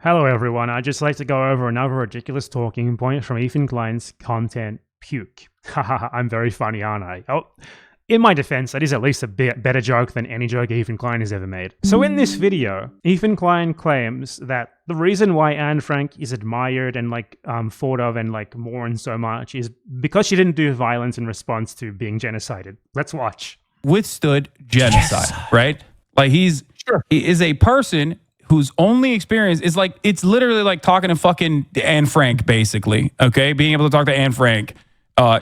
Hello everyone, I'd just like to go over another ridiculous talking point from Ethan Klein's Content Puke. Haha, I'm very funny, aren't I? Oh, in my defense, that is at least a bit better joke than any joke Ethan Klein has ever made. So in this video, Ethan Klein claims that the reason why Anne Frank is admired and thought of and mourned so much is because she didn't do violence in response to being genocided. Let's watch. Withstood genocide, right? Like he is a person whose only experience is it's literally like talking to fucking Anne Frank, basically. Okay, being able to talk to Anne Frank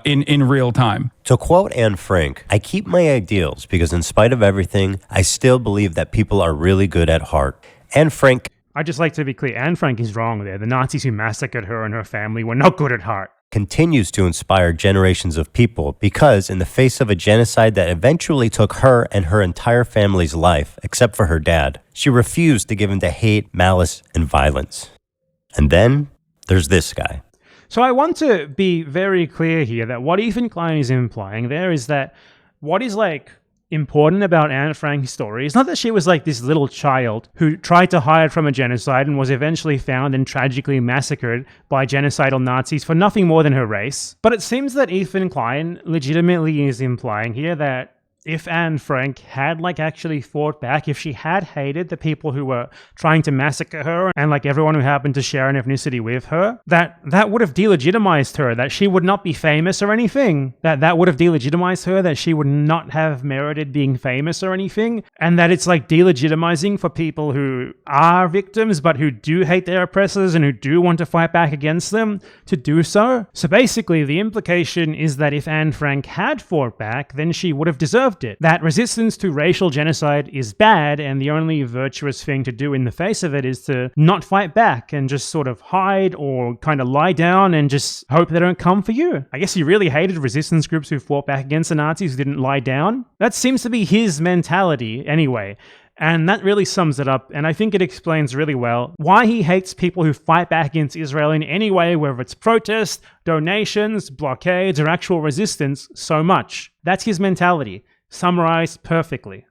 in real time. To quote Anne Frank, "I keep my ideals because in spite of everything, I still believe that people are really good at heart." Anne Frank. I'd just like to be clear, Anne Frank is wrong there. The Nazis who massacred her and her family were not good at heart. Continues to inspire generations of people because in the face of a genocide that eventually took her and her entire family's life, except for her dad, she refused to give in to hate, malice, and violence. And then there's this guy. So I want to be very clear here that what Ethan Klein is implying there is that what is important about Anne Frank's story is not that she was this little child who tried to hide from a genocide and was eventually found and tragically massacred by genocidal Nazis for nothing more than her race. But it seems that Ethan Klein legitimately is implying here that if Anne Frank had actually fought back, if she had hated the people who were trying to massacre her and everyone who happened to share an ethnicity with her, that would have delegitimized her, that she would not be famous or anything, that would have delegitimized her, that she would not have merited being famous or anything, and that it's delegitimizing for people who are victims but who do hate their oppressors and who do want to fight back against them to do so. So basically the implication is that if Anne Frank had fought back, then she would have deserved it. That resistance to racial genocide is bad, and the only virtuous thing to do in the face of it is to not fight back and just sort of hide or kind of lie down and just hope they don't come for you. I guess he really hated resistance groups who fought back against the Nazis who didn't lie down. That seems to be his mentality anyway. And that really sums it up, and I think it explains really well why he hates people who fight back against Israel in any way, whether it's protest, donations, blockades, or actual resistance, so much. That's his mentality, summarized perfectly.